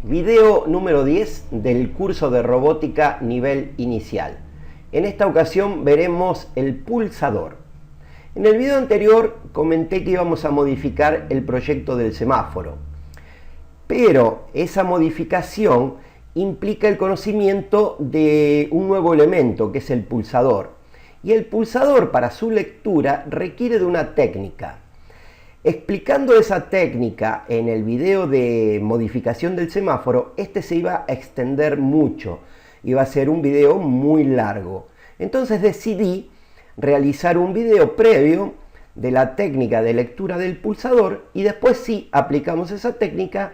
Video número 10 del curso de robótica nivel inicial. En esta ocasión veremos el pulsador. En el video anterior comenté que íbamos a modificar el proyecto del semáforo, pero esa modificación implica el conocimiento de un nuevo elemento que es el pulsador. Y el pulsador, para su lectura, requiere de una técnica. Explicando esa técnica en el video de modificación del semáforo, este se iba a extender mucho, iba a ser un video muy largo. Entonces decidí realizar un video previo de la técnica de lectura del pulsador y después sí aplicamos esa técnica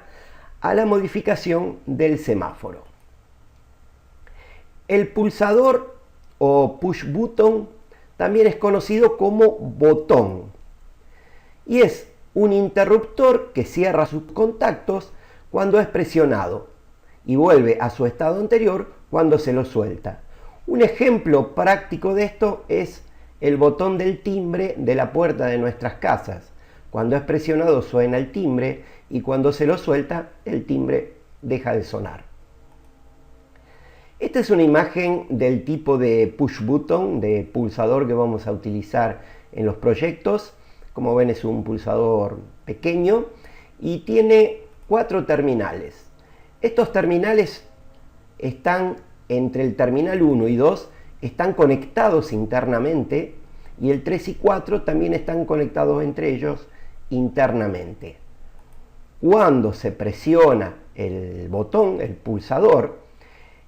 a la modificación del semáforo. El pulsador o push button también es conocido como botón. Y es un interruptor que cierra sus contactos cuando es presionado y vuelve a su estado anterior cuando se lo suelta. Un ejemplo práctico de esto es el botón del timbre de la puerta de nuestras casas. Cuando es presionado suena el timbre y cuando se lo suelta el timbre deja de sonar. Esta es una imagen del tipo de push button, de pulsador que vamos a utilizar en los proyectos. Como ven, es un pulsador pequeño y tiene 4 terminales. Estos terminales están entre el terminal 1 y 2, están conectados internamente, y el 3 y 4 también están conectados entre ellos internamente. Cuando se presiona el botón, el pulsador,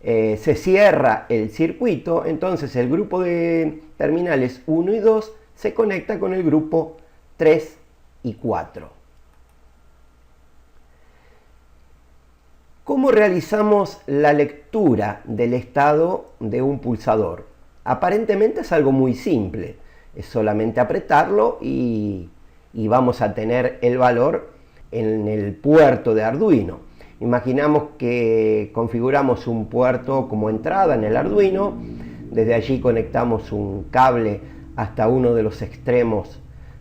se cierra el circuito, entonces el grupo de terminales 1 y 2 se conecta con el grupo 3 y 4. ¿Cómo realizamos la lectura del estado de un pulsador? Aparentemente es algo muy simple, es solamente apretarlo y vamos a tener el valor en el puerto de Arduino. Imaginamos que configuramos un puerto como entrada en el Arduino, desde allí conectamos un cable hasta uno de los extremos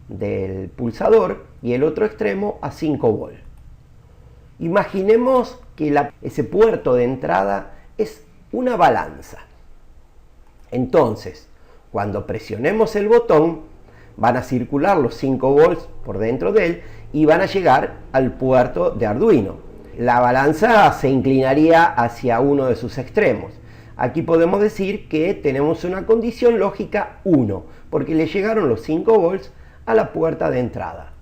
del pulsador y el otro extremo a 5 volts. Imaginemos que ese puerto de entrada es una balanza. Entonces, cuando presionemos el botón, van a circular los 5 volts por dentro de él y van a llegar al puerto de Arduino. La balanza se inclinaría hacia uno de sus extremos. Aquí podemos decir que tenemos una condición lógica 1, porque le llegaron los 5 volts a la puerta de entrada.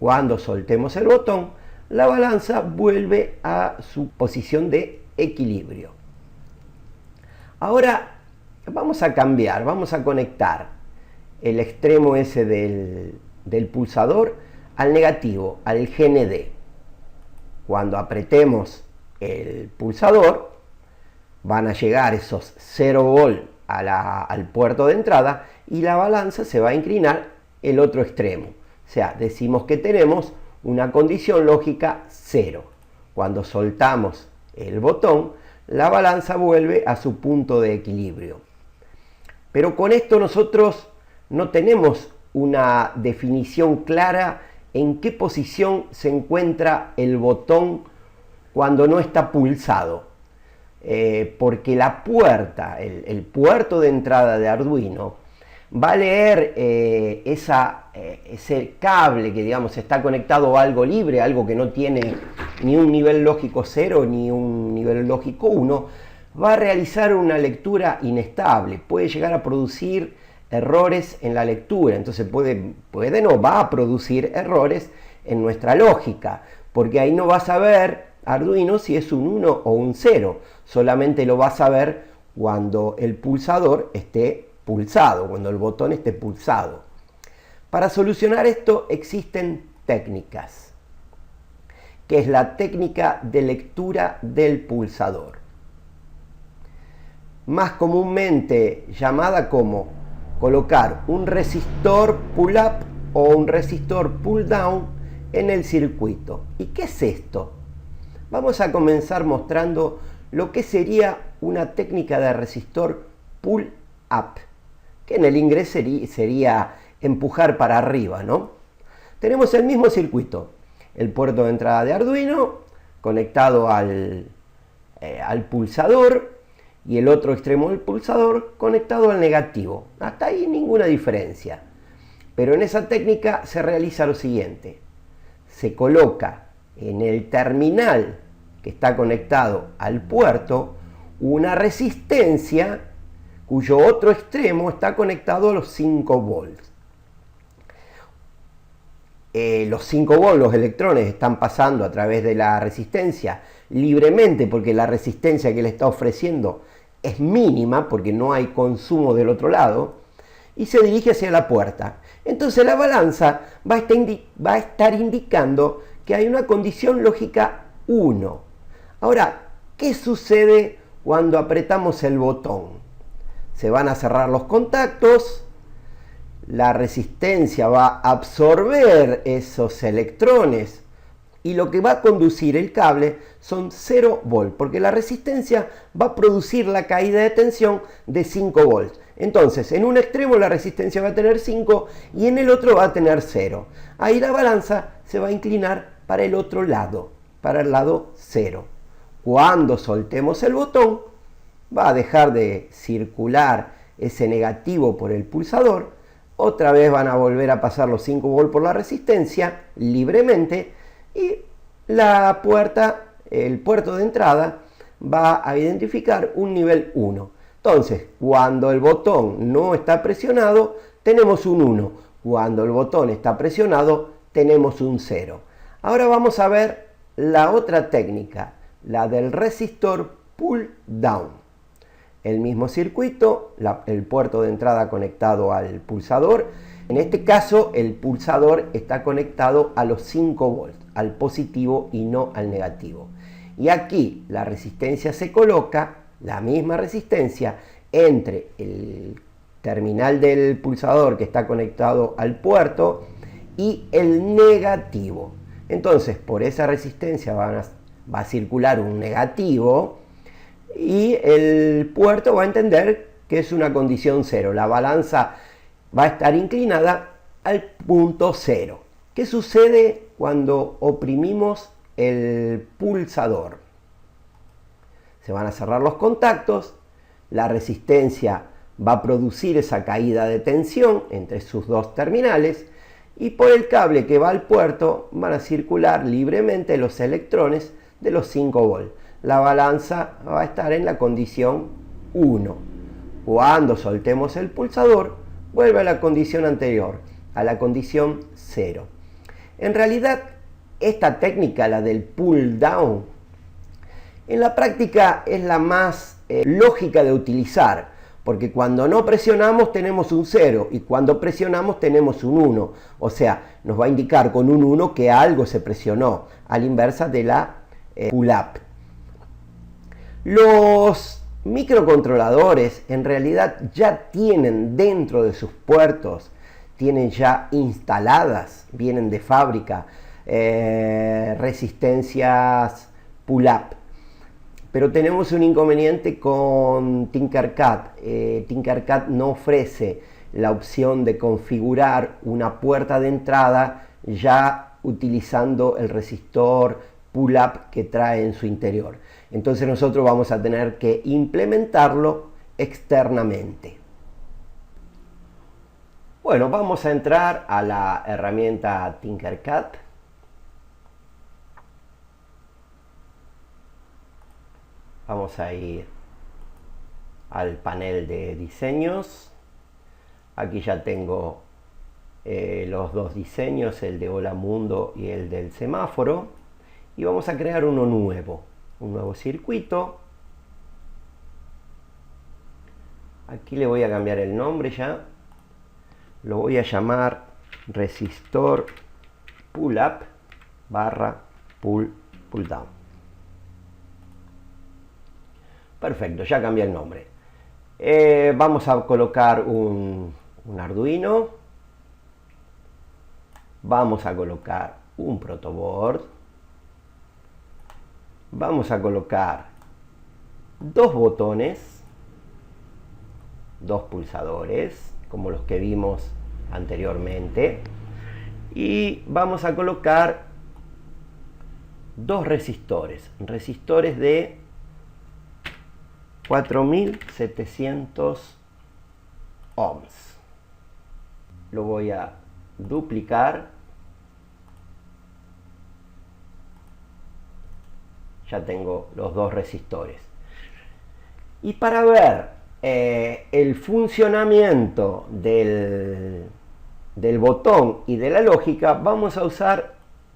Cuando soltemos el botón, la balanza vuelve a su posición de equilibrio. Ahora vamos a cambiar, vamos a conectar el extremo ese del pulsador al negativo, al GND. Cuando apretemos el pulsador, van a llegar esos 0 volts al puerto de entrada y la balanza se va a inclinar el otro extremo. O sea, decimos que tenemos una condición lógica 0. Cuando soltamos el botón, la balanza vuelve a su punto de equilibrio. Pero con esto nosotros no tenemos una definición clara en qué posición se encuentra el botón cuando no está pulsado. Porque la puerta, el puerto de entrada de Arduino, va a leer ese cable que digamos está conectado a algo libre, algo que no tiene ni un nivel lógico 0 ni un nivel lógico 1, va a realizar una lectura inestable, puede llegar a producir errores en la lectura, entonces va a producir errores en nuestra lógica, porque ahí no va a saber Arduino si es un 1 o un 0, solamente lo va a saber cuando el pulsador esté pulsado, cuando el botón esté pulsado. Para solucionar esto existen técnicas, que es la técnica de lectura del pulsador, más comúnmente llamada como colocar un resistor pull-up o un resistor pull-down en el circuito. ¿Y qué es esto? Vamos a comenzar mostrando lo que sería una técnica de resistor pull-up, que en el inglés sería empujar para arriba, ¿no? Tenemos el mismo circuito, el puerto de entrada de Arduino, conectado al pulsador y el otro extremo del pulsador conectado al negativo. Hasta ahí ninguna diferencia. Pero en esa técnica se realiza lo siguiente. Se coloca en el terminal que está conectado al puerto una resistencia cuyo otro extremo está conectado a los 5 volts. Los 5 volts, los electrones están pasando a través de la resistencia libremente porque la resistencia que le está ofreciendo es mínima porque no hay consumo del otro lado y se dirige hacia la puerta. Entonces la balanza va a estar indicando que hay una condición lógica 1. Ahora, ¿qué sucede cuando apretamos el botón? Se van a cerrar los contactos, la resistencia va a absorber esos electrones y lo que va a conducir el cable son 0 volts, porque la resistencia va a producir la caída de tensión de 5 volts. Entonces, en un extremo la resistencia va a tener 5 y en el otro va a tener 0. Ahí la balanza se va a inclinar para el otro lado, para el lado 0. Cuando soltemos el botón, va a dejar de circular ese negativo por el pulsador. Otra vez van a volver a pasar los 5 volts por la resistencia libremente y la puerta, el puerto de entrada, va a identificar un nivel 1. Entonces, cuando el botón no está presionado, tenemos un 1. Cuando el botón está presionado, tenemos un 0. Ahora vamos a ver la otra técnica, la del resistor pull down. El mismo circuito, el puerto de entrada conectado al pulsador. En este caso, el pulsador está conectado a los 5 volts, al positivo y no al negativo. Y aquí la resistencia se coloca, la misma resistencia, entre el terminal del pulsador que está conectado al puerto y el negativo. Entonces, por esa resistencia va a circular un negativo y el puerto va a entender que es una condición 0. La balanza va a estar inclinada al punto 0. ¿Qué sucede cuando oprimimos el pulsador? Se van a cerrar los contactos, la resistencia va a producir esa caída de tensión entre sus dos terminales y por el cable que va al puerto van a circular libremente los electrones de los 5 volts. La balanza va a estar en la condición 1. Cuando soltemos el pulsador, vuelve a la condición anterior, a la condición 0. En realidad, esta técnica, la del pull down, en la práctica es la más lógica de utilizar, porque cuando no presionamos tenemos un 0 y cuando presionamos tenemos un 1. O sea, nos va a indicar con un 1 que algo se presionó, a la inversa de la pull up. Los microcontroladores en realidad ya tienen dentro de sus puertos, tienen ya instaladas, vienen de fábrica, resistencias pull-up. Pero tenemos un inconveniente con Tinkercad. Tinkercad no ofrece la opción de configurar una puerta de entrada ya utilizando el resistor pull-up que trae en su interior. Entonces nosotros vamos a tener que implementarlo externamente. Bueno, vamos a entrar a la herramienta Tinkercad. Vamos a ir al panel de diseños. Aquí ya tengo los dos diseños, el de Hola Mundo y el del semáforo. Y vamos a crear uno nuevo, un nuevo circuito. Aquí le voy a cambiar el nombre ya. Lo voy a llamar resistor pull up barra pull down. Perfecto, ya cambié el nombre. Vamos a colocar un Arduino. Vamos a colocar un protoboard. Vamos a colocar dos botones, dos pulsadores, como los que vimos anteriormente. Y vamos a colocar dos resistores de 4700 ohms. Lo voy a duplicar. Ya tengo los dos resistores. Y para ver el funcionamiento del botón y de la lógica, vamos a usar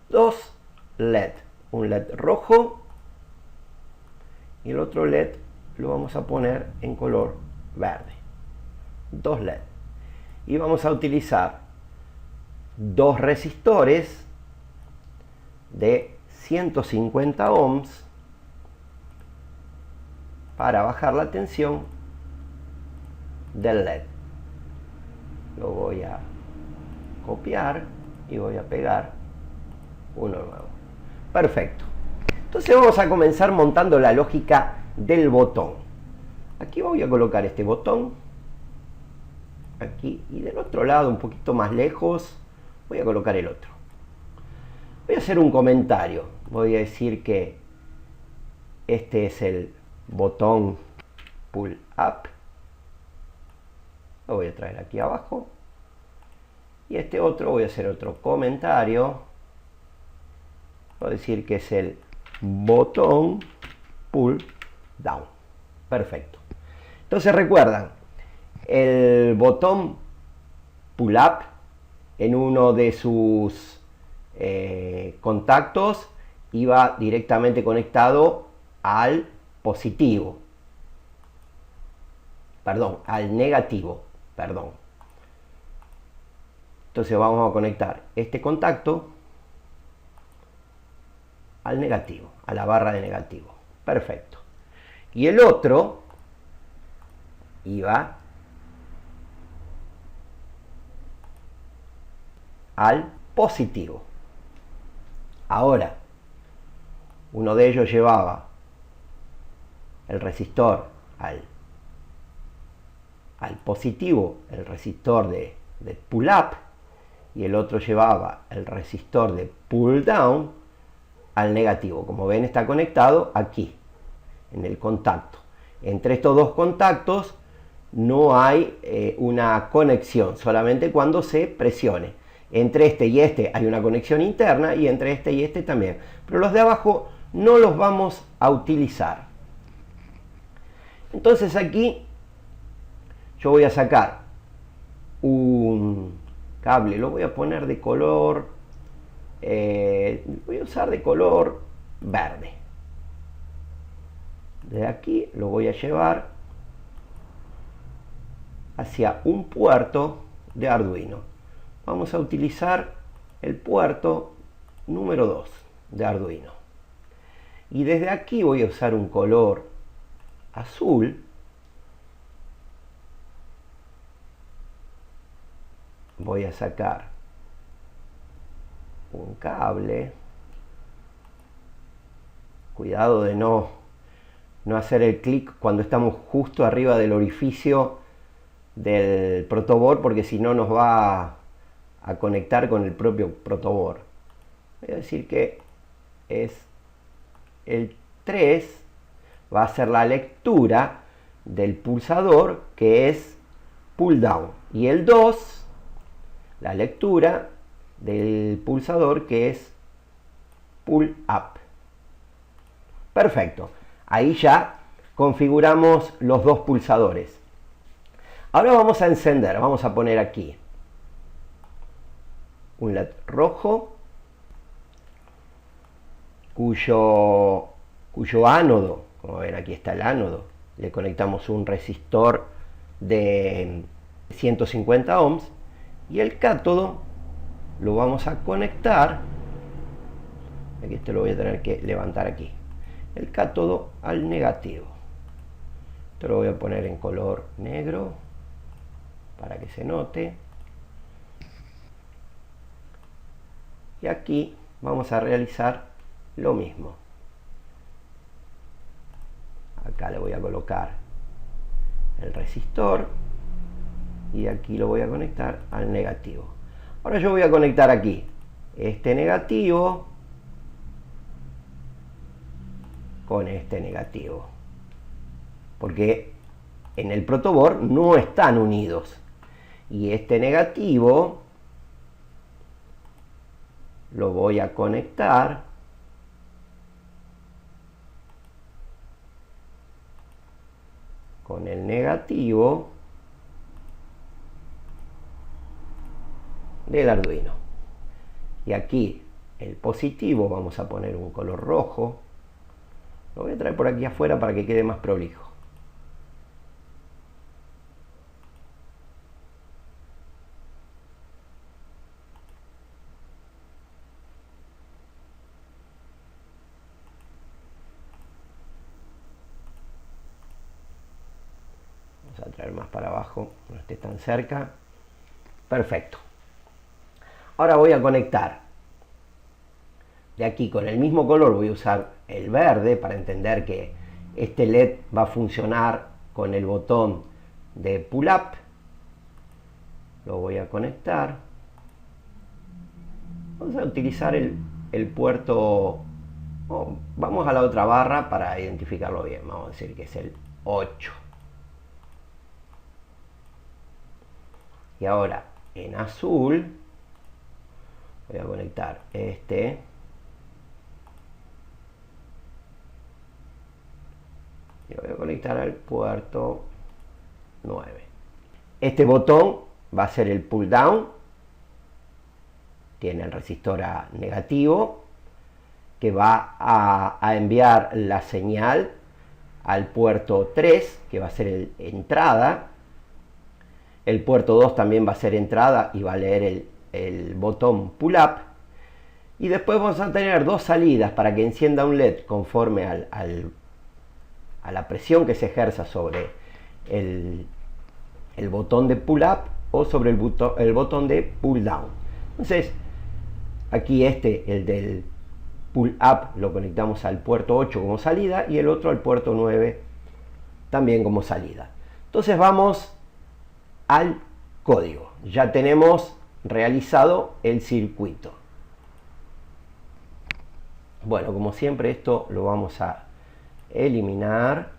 dos LED. Un LED rojo y el otro LED lo vamos a poner en color verde. Dos LED. Y vamos a utilizar dos resistores de 150 ohms para bajar la tensión del LED. Lo voy a copiar y voy a pegar uno nuevo. Perfecto. Entonces vamos a comenzar montando la lógica del botón. Aquí voy a colocar este botón. Aquí, y del otro lado, un poquito más lejos, voy a colocar el otro. Voy a hacer un comentario. Voy a decir que este es el botón pull up. Lo voy a traer aquí abajo. Y este otro, voy a hacer otro comentario. Voy a decir que es el botón pull down. Perfecto. Entonces recuerdan, el botón pull up en uno de sus contactos iba directamente conectado al positivo. Perdón, al negativo. Perdón. Entonces vamos a conectar este contacto al negativo, a la barra de negativo. Perfecto. Y el otro iba al positivo. Ahora, uno de ellos llevaba el resistor al positivo, el resistor de pull up, y el otro llevaba el resistor de pull down al negativo. Como ven, está conectado aquí, en el contacto. Entre estos dos contactos no hay una conexión, solamente cuando se presione. Entre este y este hay una conexión interna y entre este y este también. Pero los de abajo no los vamos a utilizar. Entonces aquí yo voy a sacar un cable, lo voy a poner de color, voy a usar de color verde. De aquí lo voy a llevar hacia un puerto de Arduino. Vamos a utilizar el puerto número 2 de Arduino. Y desde aquí voy a usar un color azul. Voy a sacar un cable. Cuidado de no hacer el clic cuando estamos justo arriba del orificio del protoboard, porque si no nos va a conectar con el propio protoboard. Voy a decir que es el 3, va a ser la lectura del pulsador, que es pull down, y el 2 la lectura del pulsador, que es pull up. Perfecto. Ahí ya configuramos los dos pulsadores. Ahora vamos a encender. Vamos a poner aquí un LED rojo cuyo ánodo, como ven aquí está el ánodo, le conectamos un resistor de 150 ohms, y el cátodo lo vamos a conectar, aquí esto lo voy a tener que levantar aquí, el cátodo al negativo. Esto lo voy a poner en color negro para que se note. Y aquí vamos a realizar lo mismo. Acá le voy a colocar el resistor y aquí lo voy a conectar al negativo. Ahora yo voy a conectar aquí este negativo con este negativo, porque en el protoboard no están unidos, y este negativo lo voy a conectar con el negativo del Arduino. Y aquí el positivo vamos a poner un color rojo. Lo voy a traer por aquí afuera para que quede más prolijo. Vamos a traer más para abajo, no esté tan cerca. Perfecto. Ahora voy a conectar de aquí con el mismo color, voy a usar el verde para entender que este LED va a funcionar con el botón de pull up. Lo voy a conectar. Vamos a utilizar el puerto, vamos a la otra barra para identificarlo bien, vamos a decir que es el 8. Y ahora en azul voy a conectar este y lo voy a conectar al puerto 9. Este botón va a ser el pull down, tiene el resistor a negativo que va a enviar la señal al puerto 3, que va a ser el entrada. El puerto 2 también va a ser entrada y va a leer el botón pull up. Y después vamos a tener dos salidas para que encienda un LED conforme a la presión que se ejerza sobre el botón de pull up o sobre el botón de pull down. Entonces, aquí el del pull up lo conectamos al puerto 8 como salida y el otro al puerto 9 también como salida. Entonces vamos al código. Ya tenemos realizado el circuito. Bueno, como siempre esto lo vamos a eliminar.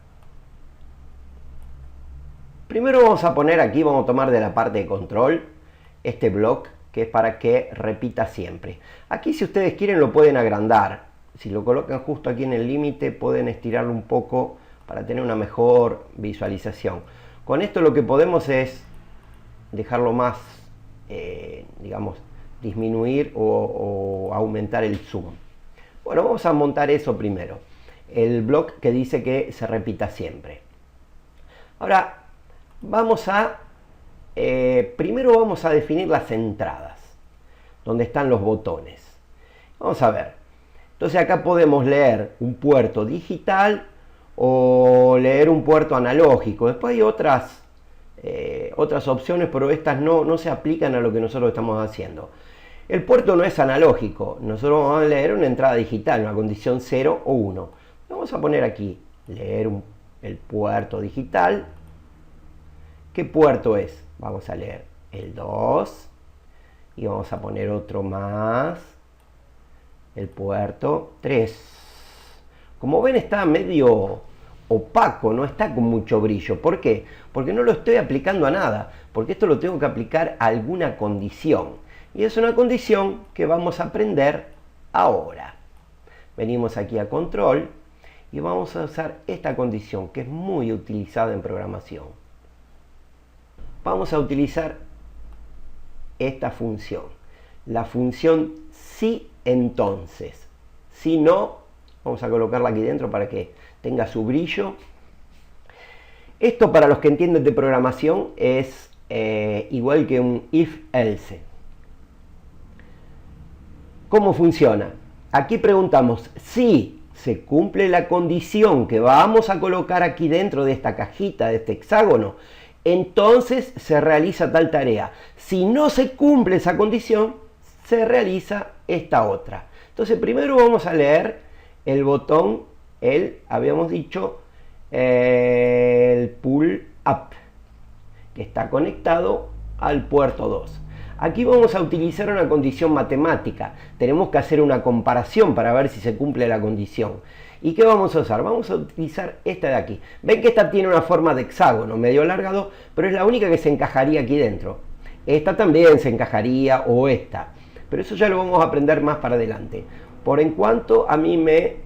Primero vamos a poner aquí, vamos a tomar de la parte de control este bloque que es para que repita siempre. Aquí si ustedes quieren lo pueden agrandar. Si lo colocan justo aquí en el límite pueden estirarlo un poco para tener una mejor visualización. Con esto lo que podemos es dejarlo más, digamos, disminuir o aumentar el zoom. Bueno, vamos a montar eso primero. El bloque que dice que se repita siempre. Ahora, primero vamos a definir las entradas, donde están los botones. Vamos a ver. Entonces acá podemos leer un puerto digital o leer un puerto analógico. Después hay otras opciones, pero estas no se aplican a lo que nosotros estamos haciendo. El puerto no es analógico, nosotros vamos a leer una entrada digital, una condición 0 o 1. Vamos a poner aquí, leer el puerto digital. ¿Qué puerto es? Vamos a leer el 2 y vamos a poner otro más, el puerto 3. Como ven está medio opaco, no está con mucho brillo. ¿Por qué? Porque no lo estoy aplicando a nada, porque esto lo tengo que aplicar a alguna condición. Y es una condición que vamos a aprender ahora. Venimos aquí a control y vamos a usar esta condición que es muy utilizada en programación. Vamos a utilizar esta función, la función si entonces. Si no, vamos a colocarla aquí dentro para que tenga su brillo. Esto para los que entienden de programación es igual que un if-else. ¿Cómo funciona? Aquí preguntamos si se cumple la condición que vamos a colocar aquí dentro de esta cajita, de este hexágono, entonces se realiza tal tarea. Si no se cumple esa condición, se realiza esta otra. Entonces primero vamos a leer el botón, habíamos dicho, el pull up, que está conectado al puerto 2. Aquí vamos a utilizar una condición matemática. Tenemos que hacer una comparación para ver si se cumple la condición. ¿Y qué vamos a usar? Vamos a utilizar esta de aquí. Ven que esta tiene una forma de hexágono medio alargado, pero es la única que se encajaría aquí dentro. Esta también se encajaría, o esta. Pero eso ya lo vamos a aprender más para adelante. Por en cuanto a mí me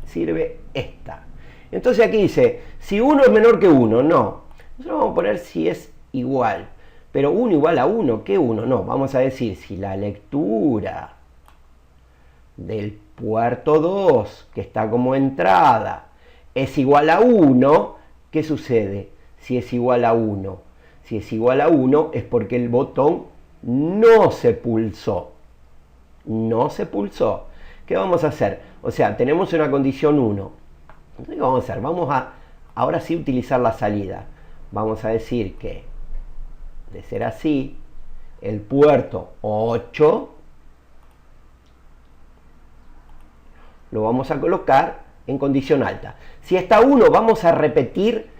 sirve esta. Entonces aquí dice, si 1 es menor que 1, no. Nosotros vamos a poner si es igual. Pero 1 igual a 1, ¿qué 1? No, vamos a decir si la lectura del puerto 2, que está como entrada, es igual a 1, ¿qué sucede? Si es igual a 1. Si es igual a 1 es porque el botón no se pulsó. No se pulsó. ¿Qué vamos a hacer? O sea, tenemos una condición 1. Entonces, ¿qué vamos a hacer? Vamos a, ahora sí, utilizar la salida. Vamos a decir que, de ser así, el puerto 8 lo vamos a colocar en condición alta. Si está 1, vamos a repetir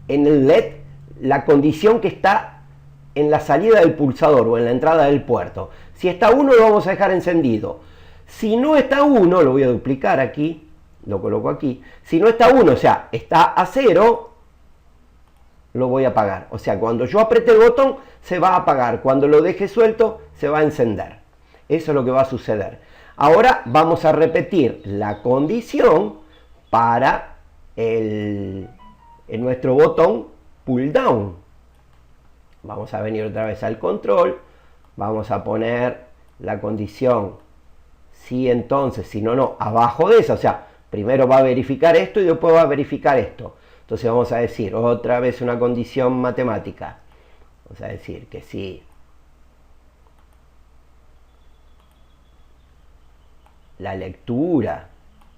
en el LED la condición que está en la salida del pulsador o en la entrada del puerto. Si está 1, lo vamos a dejar encendido. Si no está 1, lo voy a duplicar aquí, lo coloco aquí. Si no está 1, o sea, está a 0, lo voy a apagar. O sea, cuando yo apriete el botón, se va a apagar. Cuando lo deje suelto, se va a encender. Eso es lo que va a suceder. Ahora vamos a repetir la condición para nuestro botón pull down. Vamos a venir otra vez al control. Vamos a poner la condición si entonces, si no, no, abajo de esa. O sea, primero va a verificar esto y después va a verificar esto. Entonces vamos a decir otra vez una condición matemática. Vamos a decir que si la lectura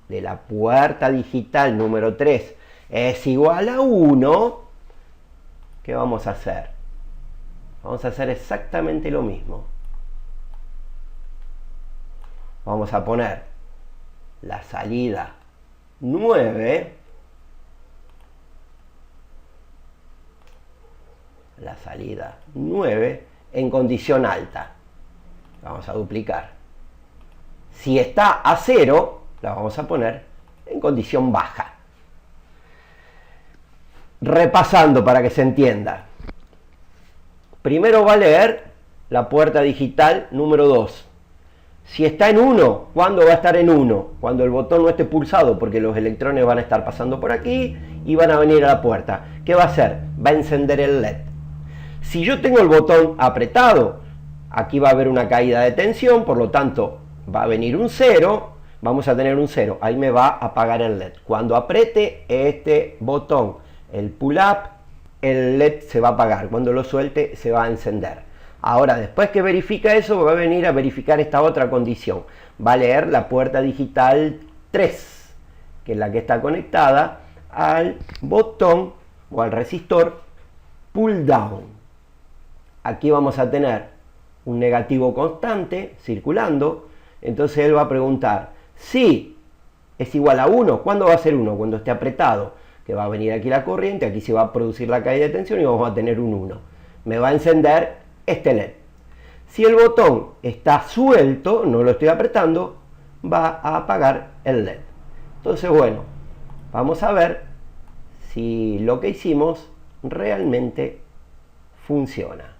de la puerta digital número 3 es igual a 1, ¿qué vamos a hacer? Vamos a hacer exactamente lo mismo. Vamos a poner la salida 9, la salida 9 en condición alta. Vamos a duplicar. Si está a 0, la vamos a poner en condición baja. Repasando para que se entienda. Primero va a leer la puerta digital número 2. Si está en 1, ¿cuándo va a estar en 1? Cuando el botón no esté pulsado, porque los electrones van a estar pasando por aquí y van a venir a la puerta. ¿Qué va a hacer? Va a encender el LED. Si yo tengo el botón apretado, aquí va a haber una caída de tensión, por lo tanto va a venir un 0, vamos a tener un 0, ahí me va a apagar el LED. Cuando apriete este botón, el pull up, el LED se va a apagar, cuando lo suelte se va a encender. Ahora, después que verifica eso, va a venir a verificar esta otra condición. Va a leer la puerta digital 3, que es la que está conectada al botón o al resistor pull down. Aquí vamos a tener un negativo constante circulando. Entonces él va a preguntar, si es igual a 1, ¿cuándo va a ser 1? Cuando esté apretado, que va a venir aquí la corriente, aquí se va a producir la caída de tensión y vamos a tener un 1. Me va a encender este LED. Si el botón está suelto, no lo estoy apretando, va a apagar el LED. Entonces, bueno, vamos a ver si lo que hicimos realmente funciona.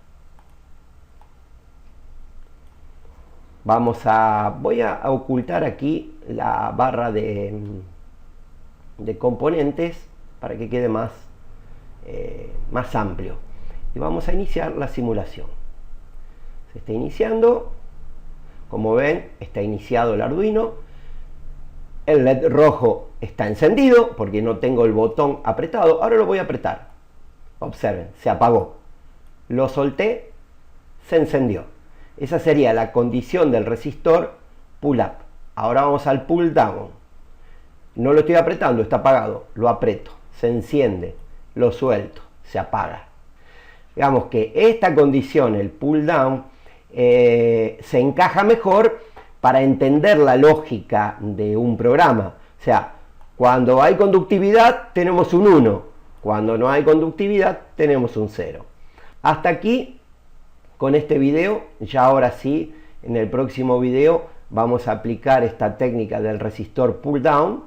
Voy a ocultar aquí la barra de componentes para que quede más amplio. Y vamos a iniciar la simulación. Se está iniciando. Como ven, está iniciado el Arduino. El LED rojo está encendido porque no tengo el botón apretado. Ahora lo voy a apretar. Observen, se apagó. Lo solté, se encendió. Esa sería la condición del resistor pull up. Ahora vamos al pull down. No lo estoy apretando, está apagado. Lo aprieto, se enciende, lo suelto, se apaga. Digamos que esta condición, el pull down, se encaja mejor para entender la lógica de un programa. O sea, cuando hay conductividad tenemos un 1, cuando no hay conductividad tenemos un 0. Hasta aquí con este video. Ya ahora sí, en el próximo video vamos a aplicar esta técnica del resistor pull down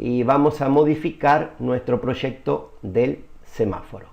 y vamos a modificar nuestro proyecto del semáforo.